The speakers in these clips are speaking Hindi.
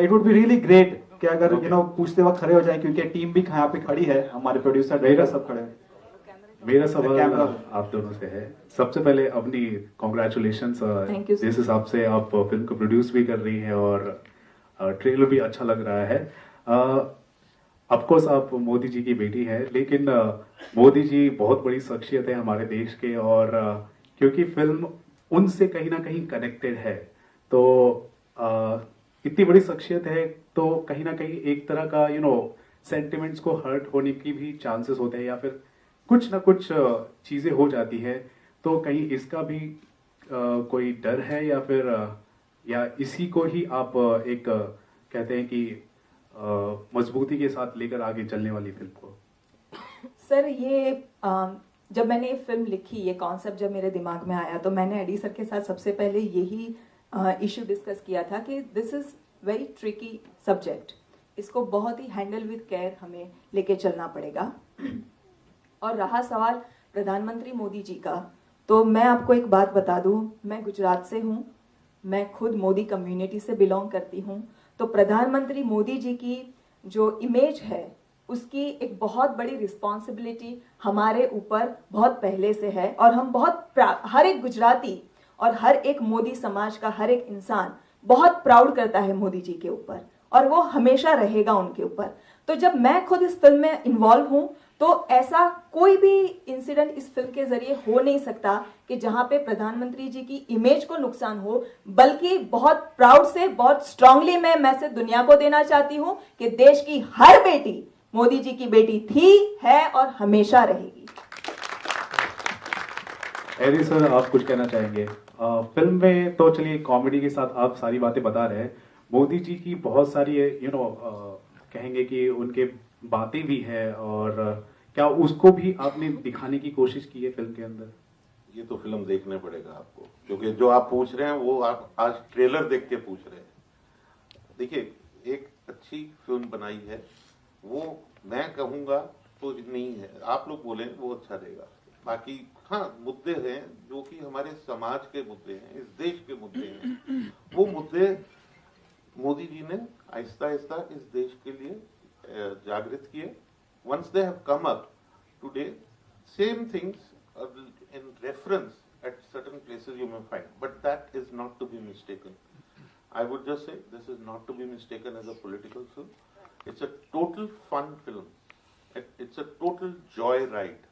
It would be really great कि अगर पूछते वक्त खड़े हो जाए, क्योंकि टीम भी यहाँ पे खड़ी है, हमारे प्रोड्यूसर डायरेक्टर सब खड़े हैं। मेरा सवाल आप दोनों से है। सबसे पहले अपनी कॉन्ग्रेचुलेशंस जिस हिसाब से आप फिल्म को प्रोड्यूस भी कर रही हैं और ट्रेलर भी अच्छा लग रहा है। ऑफ कोर्स आप मोदी जी की बेटी है, लेकिन मोदी जी बहुत बड़ी शख्सियत है हमारे देश के, और क्योंकि फिल्म उनसे कहीं ना कहीं कनेक्टेड है, तो इतनी बड़ी शख्सियत है तो कहीं ना कहीं एक तरह का सेंटिमेंट्स को हर्ट होने की भी चांसेस होते हैं, या फिर कुछ ना कुछ चीजें हो जाती है। तो कहीं इसका भी कोई डर है, या फिर या इसी को ही आप एक कहते हैं कि मजबूती के साथ लेकर आगे चलने वाली फिल्म को? सर, ये जब मैंने ये फिल्म लिखी, ये कॉन्सेप्ट जब मेरे दिमाग में आया, तो मैंने एडी सर के साथ सबसे पहले यही इशू डिस्कस किया था कि this is very tricky subject, इसको बहुत ही हैंडल विद केयर हमें लेके चलना पड़ेगा। और रहा सवाल प्रधानमंत्री मोदी जी का, तो मैं आपको एक बात बता दूं, मैं गुजरात से हूं, मैं खुद मोदी कम्युनिटी से बिलोंग करती हूं। तो प्रधानमंत्री मोदी जी की जो इमेज है, उसकी एक बहुत बड़ी रिस्पॉन्सिबिलिटी हमारे ऊपर बहुत पहले से है, और हम हर एक गुजराती और हर एक मोदी समाज का हर एक इंसान बहुत प्राउड करता है मोदी जी के ऊपर, और वो हमेशा रहेगा उनके ऊपर। तो जब मैं खुद इस फिल्म में इन्वॉल्व हूं, तो ऐसा कोई भी इंसिडेंट इस फिल्म के जरिए हो नहीं सकता कि जहां पे प्रधानमंत्री जी की इमेज को नुकसान हो, बल्कि बहुत प्राउड से, बहुत स्ट्रांगली मैं मैसेज दुनिया को देना चाहती हूं कि देश की हर बेटी मोदी जी की बेटी थी, है और हमेशा रहेगी। एडी सर, आप कुछ कहना चाहेंगे? फिल्म में तो चलिए कॉमेडी के साथ आप सारी बातें बता रहे हैं, मोदी जी की बहुत सारी कहेंगे कि उनके बातें भी है, और क्या उसको भी आपने दिखाने की कोशिश की है फिल्म के अंदर? ये तो फिल्म देखने पड़ेगा आपको, क्योंकि जो आप पूछ रहे हैं वो आप आज ट्रेलर देख के पूछ रहे हैं। देखिए, एक अच्छी फिल्म बनाई है, वो मैं कहूंगा तो नहीं है, आप लोग बोले वो अच्छा रहेगा। बाकी हाँ, मुद्दे हैं जो कि हमारे समाज के मुद्दे हैं, इस देश के मुद्दे हैं, वो मुद्दे मोदी जी ने आहिस्ता आहिस्ता इस देश के लिए जागृत किए। Once they have come up today, same things in reference at certain places you may find, but that is not to be mistaken. I would just say this is not to be mistaken as a political film. It's a total fun film. It's a total joy ride.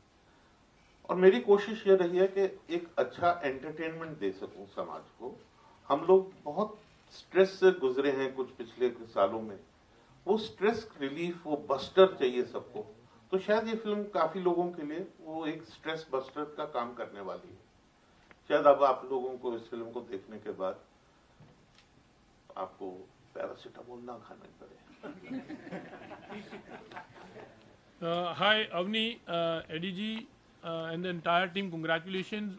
और मेरी कोशिश ये रही है कि एक अच्छा एंटरटेनमेंट दे सकूं समाज को। हम लोग बहुत स्ट्रेस से गुजरे हैं कुछ पिछले सालों में, वो स्ट्रेस रिलीफ, वो बस्टर चाहिए सबको। तो शायद ये फिल्म काफी लोगों के लिए वो एक स्ट्रेस बस्टर का काम करने वाली है। शायद अब आप लोगों को इस फिल्म को देखने के बाद आपको पैरासिटामोल ना खाना पड़े। Hi Avani, AD ji and the entire team, congratulations.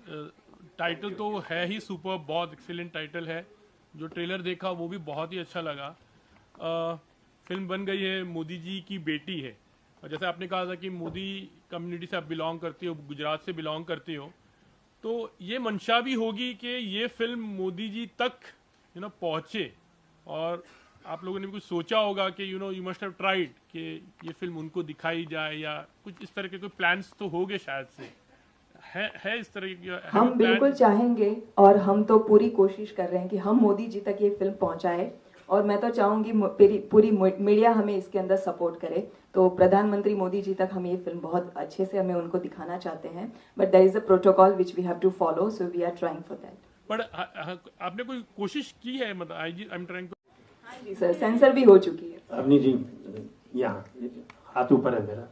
Title तो है ही सुपर, बहुत एक्सीलेंट टाइटल है। जो ट्रेलर देखा वो भी बहुत ही अच्छा लगा। फिल्म बन गई है, मोदी जी की बेटी है, और जैसे आपने कहा था कि मोदी कम्युनिटी से आप बिलोंग करती हो, गुजरात से बिलोंग करती हो, तो ये मंशा भी होगी कि ये फिल्म मोदी जी तक पहुंचे, और आप लोगों ने भी कुछ सोचा होगा कि यू मस्ट हैव ट्राइड कि ये फिल्म उनको दिखाई जाए, या कुछ इस तरह के कोई प्लान्स तो होंगे शायद से, है इस तरह की? हम बिल्कुल चाहेंगे, और हम तो पूरी कोशिश कर रहे हैं कि हम मोदी जी तक ये फिल्म पहुंचाए, और मैं तो चाहूंगी पूरी मीडिया हमें इसके अंदर सपोर्ट करे। तो प्रधानमंत्री मोदी जी तक हम ये फिल्म बहुत अच्छे से हमें उनको दिखाना चाहते हैं, but there is a protocol which we have to follow, so we are trying for that. But आपने कोई कोशिश की है? मतलब आई एम ट्राइंग। हाँ जी सर, सेंसर भी हो चुकी है। अवनी जी, यहाँ हाथ ऊपर है मेरा।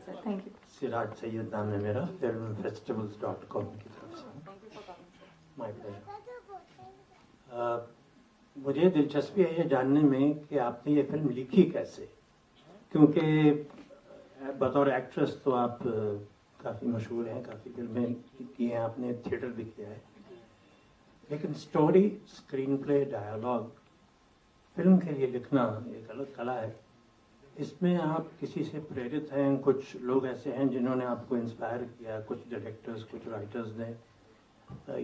Sir thank you. Siraj Syed नाम है मेरा, filmfestivals.com की तरफ से। My pleasure. मुझे दिलचस्पी है ये जानने में कि आपने ये फिल्म लिखी कैसे, क्योंकि बतौर एक्ट्रेस तो आप काफ़ी मशहूर हैं, काफ़ी फिल्में की हैं आपने, थिएटर भी किया है, लेकिन story, screen play, dialogue film के लिए लिखना एक अलग कला है। इसमें आप किसी से प्रेरित हैं? कुछ लोग ऐसे हैं जिन्होंने आपको इंस्पायर किया, कुछ डायरेक्टर्स, कुछ राइटर्स ने,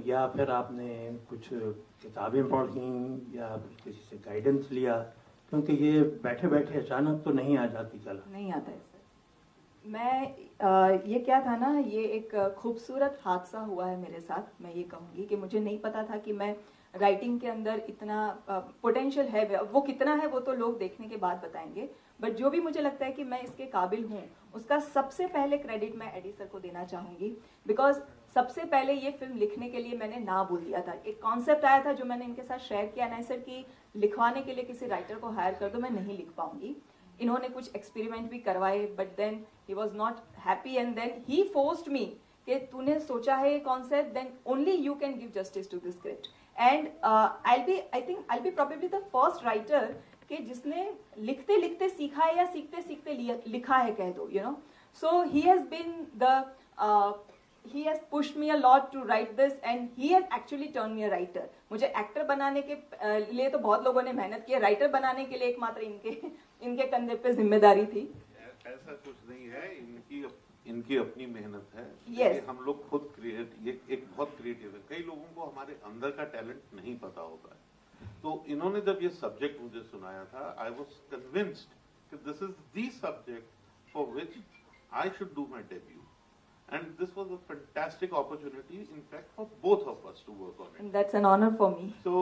या फिर आपने कुछ किताबें पढ़ी, या किसी से गाइडेंस लिया? क्योंकि ये बैठे बैठे अचानक तो नहीं आ जाती कला। नहीं आता है सर। मैं ये क्या था ना, ये एक खूबसूरत हादसा हुआ है मेरे साथ। मैं ये कहूँगी कि मुझे नहीं पता था कि मैं राइटिंग के अंदर इतना पोटेंशियल है। वो कितना है वो तो लोग देखने के बाद बताएंगे, बट जो भी मुझे लगता है कि मैं इसके काबिल हूँ, उसका सबसे पहले क्रेडिट मैं एडी सर को देना चाहूंगी। बिकॉज सबसे पहले ये फिल्म लिखने के लिए मैंने ना बोल दिया था। एक कॉन्सेप्ट आया था जो मैंने इनके साथ शेयर किया ना सर कि लिखवाने के लिए किसी राइटर को हायर कर दो, मैं नहीं लिख पाऊंगी। इन्होंने कुछ एक्सपेरिमेंट भी करवाए, but then he was not happy and then he forced me कि तूने सोचा है ये concept, then only you can give justice to this script. And I think I be probably the first writer कि जिसने लिखते लिखते सीखा है या सीखते सीखते लिखा है कह दो, you know. So he has been the he has pushed me a lot to write this and he has actually turned me a writer. मुझे एक्टर बनाने के लिए तो बहुत लोगों ने मेहनत की है, राइटर बनाने के लिए एकमात्र इनके कंधे पे जिम्मेदारी थी। ऐसा कुछ नहीं है, इनकी अपनी मेहनत है। yes. हम लोग खुद ये एक बहुत क्रिएटिव है। कई लोगों को हमारे अंदर का टैलेंट नहीं पता होता है। तो इन्होंने जब ये सब्जेक्ट मुझे सुनाया था, आई वॉज कन्विंस्ड कि this is the subject for which I should do my debut. And this was a fantastic opportunity, in fact, for both of us to work on it. And that's an honor for me. So,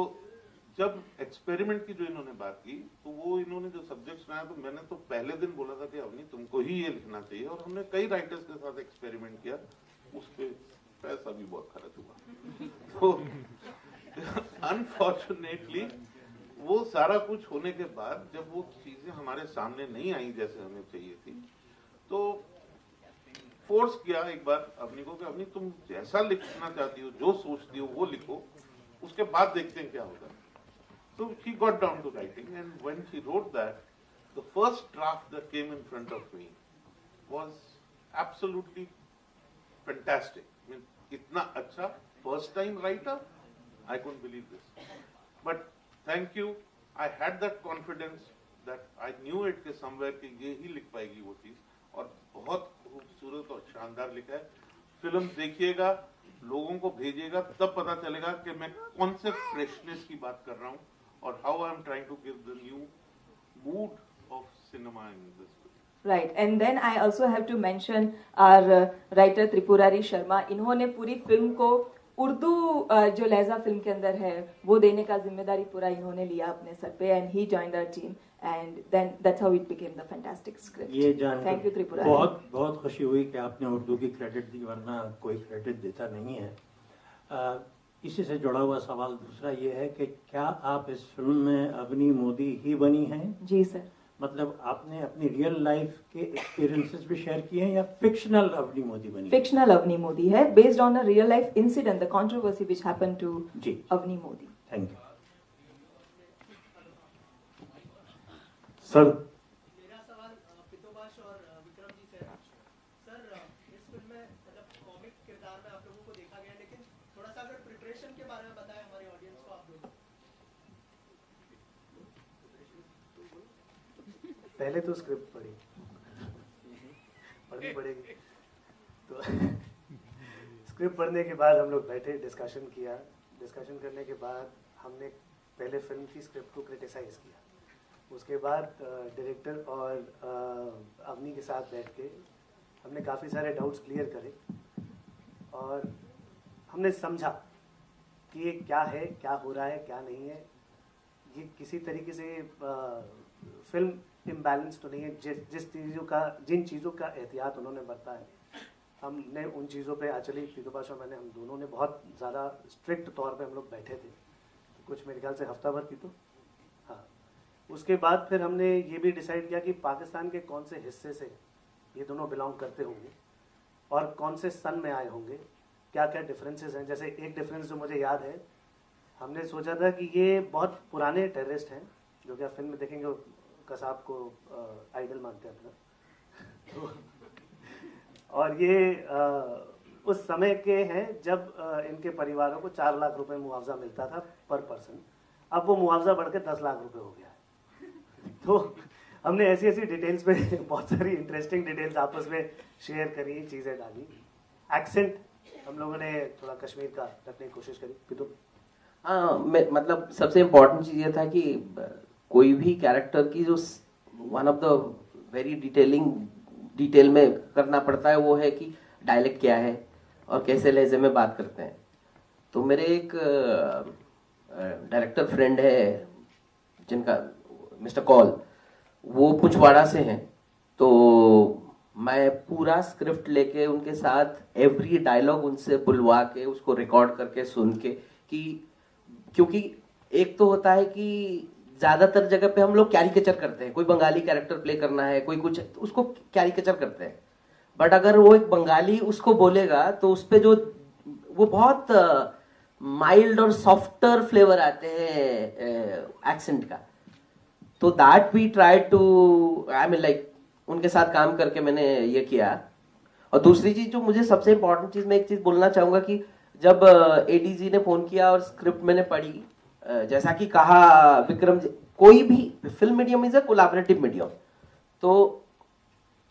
जब एक्सपेरिमेंट की जो इन्होंने बात की, तो वो इन्होंने जो सब्जेक्ट सुनाया, तो मैंने तो पहले दिन बोला था कि अवनी तुमको ही ये लिखना चाहिए, और हमने कई राइटर्स के साथ एक्सपेरिमेंट किया, उस पे पैसा भी बहुत खर्च हुआ। तो अनफॉर्चुनेटली वो सारा कुछ होने के बाद जब वो चीजें हमारे सामने नहीं आई जैसे हमें चाहिए थी, तो फोर्स किया एक बार अवनी को कि अवनी तुम जैसा लिखना चाहती हो, जो सोचती हो वो लिखो, उसके बाद देखते हैं क्या होगा। So she got down to writing, and when she wrote that, the first draft that came in front of me was absolutely fantastic. I mean, इतना अच्छा first time writer, I couldn't believe this. But thank you, I had that confidence that I knew it कि somewhere कि ये ही लिख पाएगी वो चीज, और बहुत खूबसूरत और शानदार लिखा है। फिल्म देखिएगा, लोगों को भेजिएगा, तब पता चलेगा कि मैं कौन से फ्रेशनेस की बात कर रहा हूँ और how I am trying to give the new mood of cinema in this. Right, and then I also have to mention our writer Tripurari Sharma. इन्होंने पूरी फिल्म को उर्दू जो लहजा फिल्म के अंदर है वो देने का जिम्मेदारी पूरा इन्होंने लिया अपने सर पे, and he joined our team, and then that's how it became the fantastic script. ये जानकर Thank you Tripurari. बहुत खुशी हुई कि आपने उर्दू की क्रेडिट दी, वरना कोई क्रेडिट देता नहीं है। इसी से जुड़ा हुआ सवाल दूसरा ये है कि क्या आप इस फिल्म में अवनी मोदी ही बनी हैं? जी सर। मतलब आपने अपनी रियल लाइफ के एक्सपीरियंसेस भी शेयर किए हैं या फिक्शनल अवनी मोदी बनी? फिक्शनल अवनी मोदी है, based on a real life incident, the controversy which happened to Avni Modi. Thank you sir. मेरा सवाल पितोबाश और विक्रम जी से है। सर, इस फिल्म में मतलब कॉमिक किरदार में आप लोगों को देखा गया, लेकिन थोड़ा सा अगर प्रिपरेशन के बारे में बताएं हमारे ऑडियंस को आप लोग। पहले तो स्क्रिप्ट पढ़नी पड़ेगी, तो स्क्रिप्ट पढ़ने के बाद हम लोग बैठे, डिस्कशन किया। डिस्कशन करने के बाद हमने पहले फिल्म की स्क्रिप्ट को क्रिटिसाइज किया। उसके बाद डायरेक्टर और अवनी के साथ बैठ के हमने काफ़ी सारे डाउट्स क्लियर करे, और हमने समझा कि ये क्या है, क्या हो रहा है, क्या नहीं है। ये किसी तरीके से फिल्म इम्बैलेंस तो नहीं है। जिन चीज़ों का एहतियात उन्होंने बरता है, हमने उन चीज़ों पे एक्चुअली पितोबाश और मैंने, हम दोनों ने बहुत ज़्यादा स्ट्रिक्ट तौर पे हम लोग बैठे थे, कुछ मेरे ख्याल से हफ्ता भर की। तो हाँ, उसके बाद फिर हमने ये भी डिसाइड किया कि पाकिस्तान के कौन से हिस्से से ये दोनों बिलोंग करते होंगे और कौन से सन में आए होंगे, क्या क्या डिफरेंसेस हैं। जैसे एक डिफरेंस जो मुझे याद है, हमने सोचा था कि ये बहुत पुराने टेररिस्ट हैं, जो कि आप फिल्म में देखेंगे कसाब को आइडल मानते हैं अपना। तो और ये उस समय के हैं जब इनके परिवारों को 4 लाख रुपए मुआवजा मिलता था पर पर्सन। अब वो मुआवजा बढ़ के 10 लाख रुपए हो गया है। तो हमने ऐसी ऐसी डिटेल्स में बहुत सारी इंटरेस्टिंग डिटेल्स आपस में शेयर करी, चीज़ें डाली। एक्सेंट हम लोगों ने थोड़ा कश्मीर का रखने की कोशिश करी। तो हाँ, मतलब सबसे इम्पोर्टेंट चीज़ ये था कि कोई भी कैरेक्टर की जो one of the very detail में करना पड़ता है वो है कि डायलेक्ट क्या है और कैसे लहजे में बात करते हैं। तो मेरे एक डायरेक्टर फ्रेंड है जिनका मिस्टर कॉल, वो पुछवाड़ा से हैं, तो मैं पूरा स्क्रिप्ट लेके उनके साथ एवरी डायलॉग उनसे बुलवा के उसको रिकॉर्ड करके सुन के, कि क्योंकि एक तो होता है कि ज्यादातर जगह पे हम लोग कैरिकेचर करते हैं, कोई बंगाली कैरेक्टर प्ले करना है, कोई कुछ, तो उसको कैरिकेचर करते हैं। बट अगर वो एक बंगाली उसको बोलेगा तो उस पे जो वो बहुत माइल्ड और सॉफ्टर फ्लेवर आते हैं एक्सेंट का। तो that we try to, I mean like उनके साथ काम करके मैंने ये किया। और दूसरी चीज जो मुझे सबसे इंपॉर्टेंट चीज, मैं एक चीज बोलना चाहूंगा कि जब एडीजी ने फोन किया और स्क्रिप्ट मैंने पढ़ी, जैसा कि कहा विक्रम जी, कोई भी film medium is a collaborative medium. तो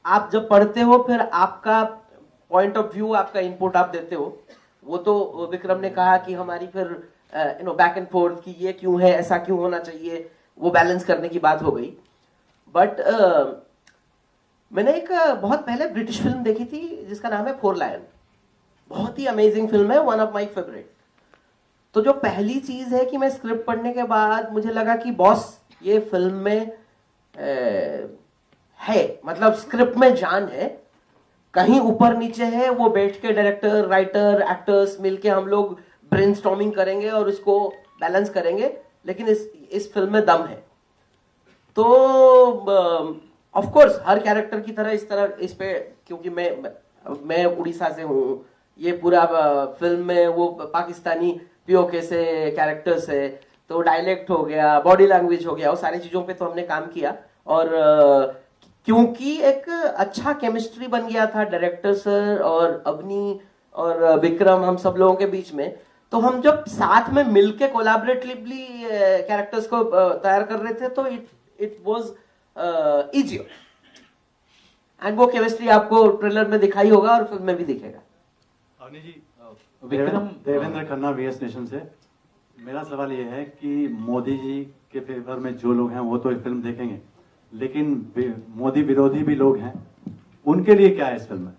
आप जब पढ़ते हो फिर आपका पॉइंट ऑफ व्यू, आपका इनपुट आप देते हो। वो तो विक्रम ने कहा कि हमारी फिर बैक एंड फोर्थ कि ये क्यों है, ऐसा क्यों होना चाहिए, वो बैलेंस करने की बात हो गई। बट मैंने एक बहुत पहले ब्रिटिश फिल्म देखी थी जिसका नाम है फोर लायन, बहुत ही अमेजिंग फिल्म है, वन ऑफ माय फेवरेट। तो जो पहली चीज है कि मैं स्क्रिप्ट पढ़ने के बाद मुझे लगा कि बॉस ये फिल्म में है, मतलब स्क्रिप्ट में जान है, कहीं ऊपर नीचे है, वो बैठ के डायरेक्टर, राइटर, एक्टर्स मिलके हम लोग ब्रेनस्टॉर्मिंग करेंगे और इसको बैलेंस करेंगे, लेकिन इस फिल्म में दम है। तो ऑफ कोर्स हर कैरेक्टर की तरह इस पे, क्योंकि मैं उड़ीसा से हूँ, ये पूरा फिल्म में वो पाकिस्तानी पीओके से कैरेक्टर्स है, तो डायलेक्ट हो गया, बॉडी लैंग्वेज हो गया, वो सारी चीजों पे तो हमने काम किया। और क्योंकि एक अच्छा केमिस्ट्री बन गया था डायरेक्टर सर और अवनी और विक्रम, हम सब लोगों के बीच में, तो हम जब साथ में मिलके कोलैबोरेटिवली कैरेक्टर्स को तैयार कर रहे थे तो इट वाज इजियर। एंड वो केमिस्ट्री आपको ट्रेलर में दिखाई होगा और फिल्म में भी दिखेगा। अवनी जी, विक्रम देवेंद्र खन्ना वीएस नेशन से। मेरा सवाल ये है कि मोदी जी के फेवर में जो लोग हैं वो तो ये फिल्म देखेंगे, लेकिन मोदी विरोधी भी लोग हैं, उनके लिए क्या है इस फिल्म में?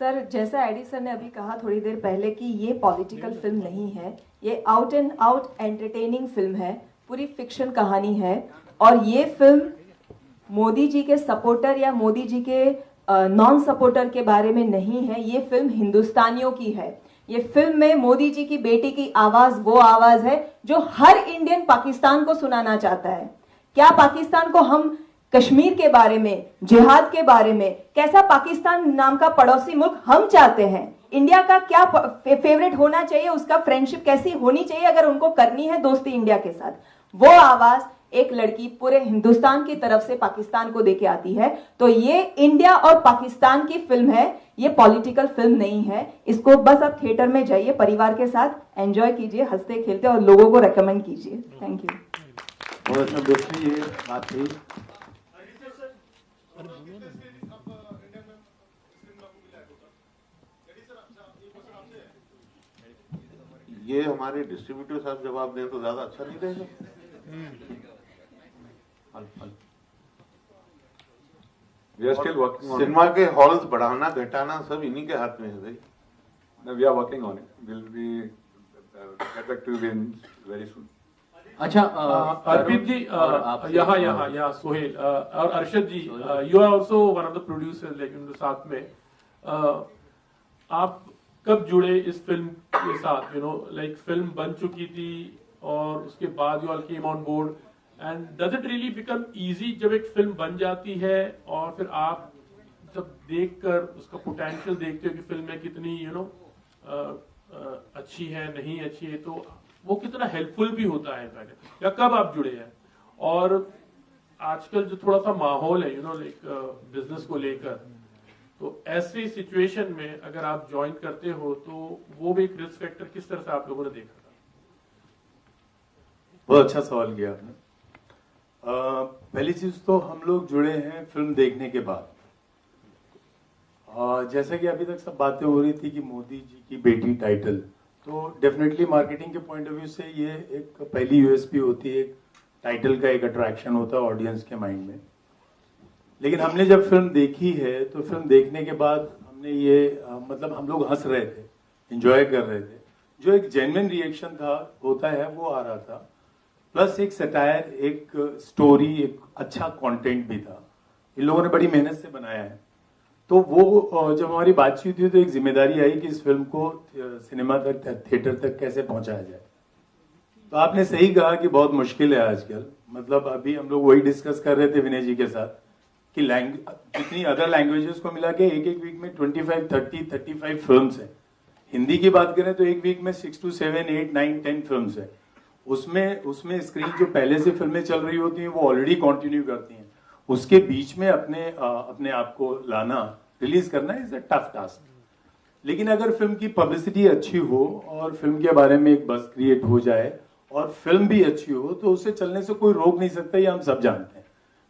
सर, जैसा एडी सर ने अभी कहा थोड़ी देर पहले कि ये पॉलिटिकल फिल्म नहीं है, ये out and out entertaining film है, पूरी फिक्शन कहानी है। और ये फिल्म मोदी जी के सपोर्टर या मोदी जी के नॉन सपोर्टर के बारे में नहीं है, ये फिल्म हिंदुस्तानियों की है। ये फिल्म में मोदी जी की बेटी की आवाज वो आवाज है जो हर इंडियन पाकिस्तान को सुनाना चाहता है। क्या पाकिस्तान को हम कश्मीर के बारे में, जिहाद के बारे में, कैसा पाकिस्तान नाम का पड़ोसी मुल्क हम चाहते हैं, इंडिया का क्या फेवरेट होना चाहिए, उसका फ्रेंडशिप कैसी होनी चाहिए अगर उनको करनी है दोस्ती इंडिया के साथ, वो आवाज एक लड़की पूरे हिंदुस्तान की तरफ से पाकिस्तान को देके आती है। तो ये इंडिया और पाकिस्तान की फिल्म है, ये पॉलिटिकल फिल्म नहीं है। इसको बस आप थिएटर में जाइए, परिवार के साथ एंजॉय कीजिए, हंसते खेलते, और लोगों को रेकमेंड कीजिए। Thank you. बहुत अच्छा दोस्ती ये बात थी। ये हमारे डिस्ट्रीब्यूटर साहब जवाब दें तो ज्यादा अच्छा नहीं रहेगा? सिनेमा के हॉल्स बढ़ाना घटाना सब इन्हीं के हाथ में है भाई। We are working on it. We'll be get back to you very soon. अच्छा, अर्पित जी, यहाँ सोहेल और Arshad ji, you are also one of the producer, लेकिन साथ में आप कब जुड़े इस फिल्म के साथ? लाइक फिल्म बन चुकी थी और उसके बाद you all came on board, and does it really become easy जब एक फिल्म बन जाती है और फिर आप जब देखकर उसका पोटेंशियल देखते हो कि फिल्म में कितनी अच्छी है, नहीं अच्छी है, तो वो कितना हेल्पफुल भी होता है पहले, या कब आप जुड़े हैं? और आजकल जो थोड़ा सा माहौल है लाइक बिजनेस को लेकर, तो ऐसी सिचुएशन में अगर आप ज्वाइन करते हो तो वो भी एक रिस्क फैक्टर किस तरह से आप लोगों ने देखा था? बहुत अच्छा सवाल किया आपने। पहली चीज तो हम लोग जुड़े हैं फिल्म देखने के बाद। जैसा कि अभी तक सब बातें हो रही थी कि मोदी जी की बेटी टाइटल, तो डेफिनेटली मार्केटिंग के पॉइंट ऑफ व्यू से ये एक पहली यूएसपी होती है, एक टाइटल का एक अट्रैक्शन होता है ऑडियंस के माइंड में। लेकिन हमने जब फिल्म देखी है तो फिल्म देखने के बाद हमने ये मतलब हम लोग हंस रहे थे, एंजॉय कर रहे थे, जो एक जेन्युइन रिएक्शन था होता है वो आ रहा था, प्लस एक सटायर, एक स्टोरी, एक अच्छा कंटेंट भी था। इन लोगों ने बड़ी मेहनत से बनाया है। तो वो जब हमारी बातचीत हुई तो एक जिम्मेदारी आई कि इस फिल्म को सिनेमा तक, थिएटर तक कैसे पहुंचाया जाए। तो आपने सही कहा कि बहुत मुश्किल है आजकल। मतलब अभी हम लोग वही डिस्कस कर रहे थे विनय जी के साथ कि जितनी अदर लैंग्वेजेस को मिला के एक वीक में 25, 30, 35 फिल्म्स हैं। हिंदी की बात करें तो एक वीक में 6 to 7, 8, 9, 10 फिल्म्स है। उसमें स्क्रीन जो पहले से फिल्में चल रही होती हैं वो ऑलरेडी कंटिन्यू करती हैं। उसके बीच में अपने आप को लाना, रिलीज करना इज अ टफ टास्क। लेकिन अगर फिल्म की पब्लिसिटी अच्छी हो और फिल्म के बारे में एक बज़ क्रिएट हो जाए और फिल्म भी अच्छी हो तो उसे चलने से कोई रोक नहीं सकता। ये हम सब जानते हैं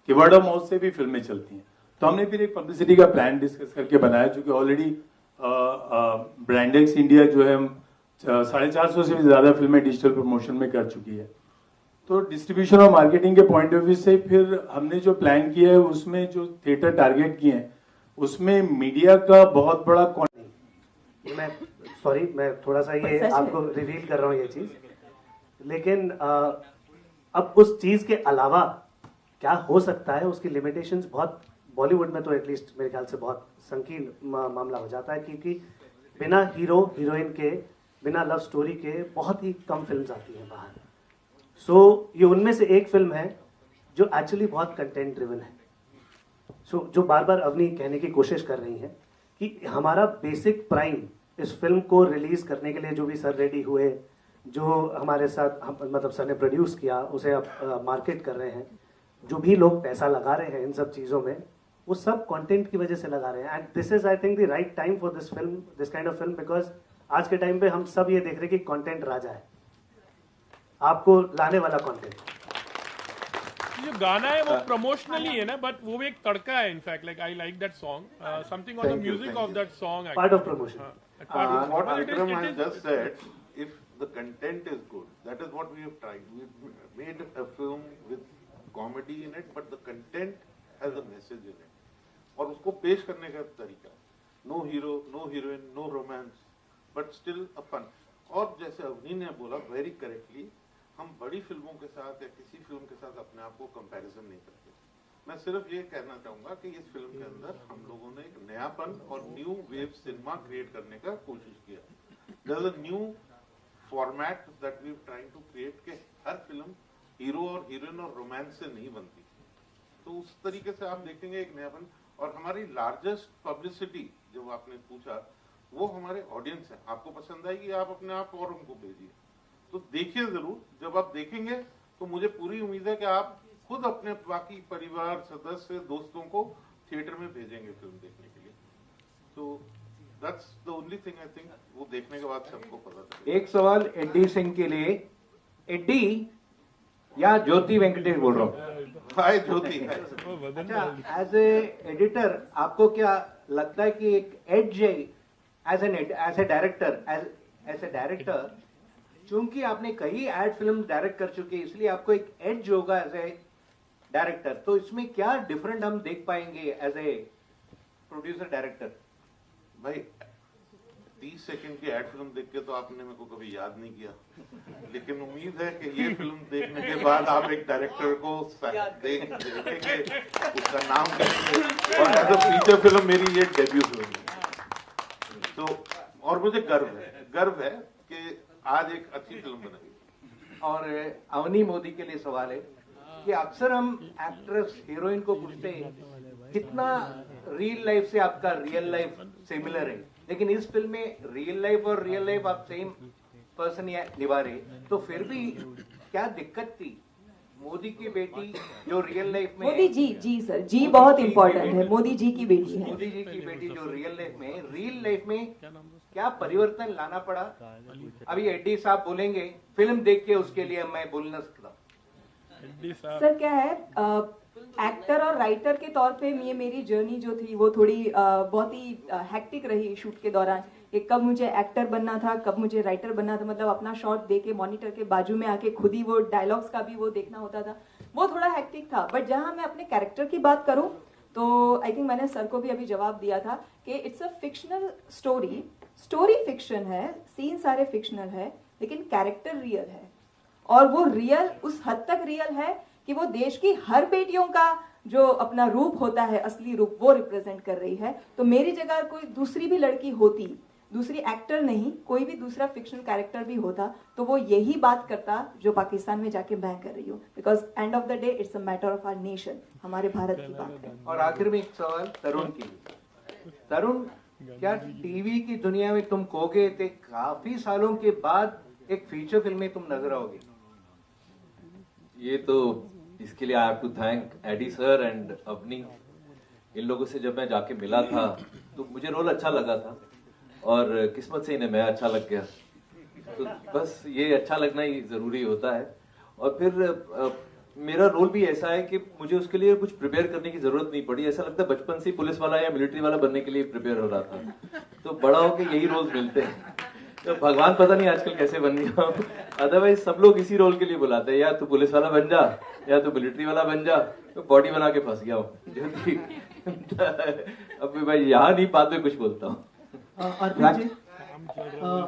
कि वर्ड ऑफ माउथ से भी फिल्में चलती हैं। तो हमने फिर एक पब्लिसिटी का प्लान डिस्कस करके बनाया, जो कि ऑलरेडी ब्रांडेक्स इंडिया जो है 450 से भी ज्यादा फिल्में डिजिटल प्रमोशन में कर चुकी है। तो डिस्ट्रीब्यूशन और मार्केटिंग के पॉइंट ऑफ व्यू से फिर हमने जो प्लान किया है उसमें जो थिएटर टारगेट किए हैं उसमें मीडिया का बहुत बड़ा मैं थोड़ा सा ये आपको रिवील कर रहा हूँ ये चीज, लेकिन अब उस चीज के अलावा क्या हो सकता है उसकी लिमिटेशंस बहुत बॉलीवुड में तो एटलीस्ट मेरे ख्याल से बहुत संकीर्ण मामला हो जाता है, क्योंकि बिना हीरो हीरोइन के, बिना लव स्टोरी के बहुत ही कम फिल्म्स आती हैं बाहर। सो ये उनमें से एक फिल्म है जो एक्चुअली बहुत कंटेंट ड्रिवन है। सो जो बार बार अवनी कहने की कोशिश कर रही हैं कि हमारा बेसिक प्राइम इस फिल्म को रिलीज करने के लिए जो भी सर रेडी हुए, जो हमारे साथ मतलब सर ने प्रोड्यूस किया, उसे आप मार्केट कर रहे हैं, जो भी लोग पैसा लगा रहे हैं इन सब चीज़ों में, वो सब कंटेंट की वजह से लगा रहे हैं। And this is I think the right time for this film, this kind of film, because आज के टाइम पे हम सब ये देख रहे हैं कि कंटेंट राजा है, आपको लाने वाला कंटेंट। जो गाना है वो प्रमोशनली है ना, बट वो भी एक तड़का है। In fact like I like that song, something on the music of that song, part of promotion. What Vikram has just said, if the content is good, that is what we have tried. We made a film with comedy in it, but the content has a message in it. और उसको पेश करने का तरीका, no hero, no heroine, no romance, but still a fun. और जैसे अवनी ने बोला very correctly, हम बड़ी फिल्मों के साथ या किसी फिल्म के साथ अपने आप को कंपैरिजन नहीं करते। मैं सिर्फ ये कहना चाहूंगा कि इस फिल्म के अंदर हम लोगों ने एक नयापन और न्यू वेव सिनेमा क्रिएट करने का कोशिश किया। There is a new format that we are trying to create के हर फिल्म हीरो और हीरोइन और रोमांस से नहीं बनती। तो उस तरीके से आप देखेंगे एक नयापन। और हमारी लार्जेस्ट पब्लिसिटी जब आपने पूछा, वो हमारे ऑडियंस है। आपको पसंद आएगी, आप अपने आप और उनको भेजिए। तो देखिए जरूर, जब आप देखेंगे तो मुझे पूरी उम्मीद है कि आप खुद अपने बाकी परिवार सदस्य, दोस्तों को थिएटर में भेजेंगे फिल्म देखने के लिए। तो that's the only thing I think, वो देखने के बाद सबको पता चलेगा। एक सवाल एडी सिंह के लिए। एडी या ज्योति वेंकटेश बोल रहा हूँ। हाय ज्योति। अच्छा, एज ए एडिटर आपको क्या लगता है कि एक एज एज ए डायरेक्टर, चूंकि आपने कई एड फिल्म डायरेक्ट कर चुके हैं, इसलिए आपको एक एज होगा एज ए डायरेक्टर, तो इसमें क्या डिफरेंट हम देख पाएंगे एज ए प्रोड्यूसर डायरेक्टर? भाई 30 सेकंड की एड फिल्म देख के तो आपने मेरे को कभी याद नहीं किया, लेकिन उम्मीद है कि ये फिल्म देखने के बाद आप एक डायरेक्टर को देखेंगे, उसका नाम देखेंगे। और एज अ फीचर फिल्म मेरी ये डेब्यू फिल्म है। तो और मुझे गर्व है कि आज एक अच्छी फिल्म बनी। और अवनी मोदी के लिए सवाल है कि अक्सर हम एक्ट्रेस हीरोइन को पूछते हैं कितना रियल लाइफ से आपका रियल लाइफ सिमिलर है, लेकिन इस फिल्म में रियल लाइफ और रियल लाइफ आप सेम पर्सन निभा रहे, तो फिर भी क्या दिक्कत थी? मोदी की बेटी जो रियल लाइफ में, मोदी जी सर जी बहुत इंपॉर्टेंट है, मोदी जी की बेटी है। मोदी जी की बेटी जो रियल लाइफ में क्या परिवर्तन लाना पड़ा? अभी एडी साहब बोलेंगे, फिल्म देख के उसके लिए मैं बोल न सकता। सर क्या है, एक्टर और राइटर के तौर पे ये मेरी जर्नी जो थी वो थोड़ी बहुत ही हेक्टिक रही शूट के दौरान, कि कब मुझे एक्टर बनना था, कब मुझे राइटर बनना था, मतलब अपना शॉट दे के मॉनिटर के बाजू में आके खुद ही वो डायलॉग्स का भी वो देखना होता था, वो थोड़ा हेक्टिक था। बट जहां मैं अपने कैरेक्टर की बात करूं तो आई थिंक मैंने सर को भी अभी जवाब दिया था कि it's a fictional story, story fiction है, सीन सारे फिक्शनल है, लेकिन कैरेक्टर रियल है। और वो रियल उस हद तक रियल है कि वो देश की हर बेटियों का जो अपना रूप होता है, असली रूप, वो रिप्रेजेंट कर रही है। तो मेरी जगह कोई दूसरी भी लड़की होती, दूसरी एक्टर नहीं, कोई भी दूसरा फिक्शनल कैरेक्टर भी होता, तो वो यही बात करता जो पाकिस्तान में जाके मैं कर रही हूँ। Because end of the day it's a matter of our nation, हमारे भारत की बात है। और आखिर में एक सवाल तरुण के लिए। तरुण, क्या टीवी की दुनिया में तुम खोगे थे, काफी सालों के बाद एक फीचर फिल्म में तुम नजर आओगे? ये तो इसके लिए I have to thank AD sir and Avani. इन लोगों से जब मैं जाके मिला था तो मुझे रोल अच्छा लगा था और किस्मत से इन्हें मैं अच्छा लग गया। तो बस ये अच्छा लगना ही जरूरी होता है। और फिर मेरा रोल भी ऐसा है कि मुझे उसके लिए कुछ प्रिपेयर करने की जरूरत नहीं पड़ी। ऐसा लगता है बचपन से पुलिस वाला या मिलिट्री वाला बनने के लिए प्रिपेयर हो रहा था, तो बड़ा होकर यही रोल्स मिलते हैं। तो भगवान पता नहीं आजकल कैसे बन गया, अदरवाइज सब लोग इसी रोल के लिए बुलाते हैं, या तू पुलिस वाला बन जा या तू मिलिट्री वाला बन जा। तो बॉडी बना के फंस गया हूँ अब भाई यहाँ नहीं, बाद में कुछ बोलता हूँ।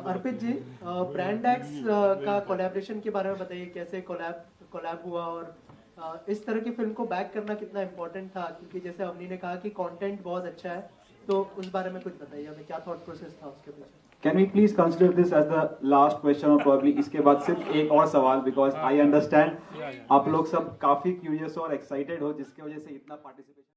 अर्पित जी, ब्रांड एक्स का कोलैबोरेशन के बारे में बताइए, कैसे कोलैब हुआ और इस तरह की फिल्म को बैक करना कितना इम्पोर्टेंट था, क्योंकि जैसे अवनी ने कहा कि कंटेंट बहुत अच्छा है, तो उस बारे में कुछ बताइए हमें, क्या थॉट प्रोसेस था उसके पीछे। Can we please consider this as the last question or probably इसके बाद सिर्फ एक और सवाल, because I understand आप लोग सब काफी क्यूरियस और एक्साइटेड हो, जिसकी वजह से इतना पार्टिसिपेशन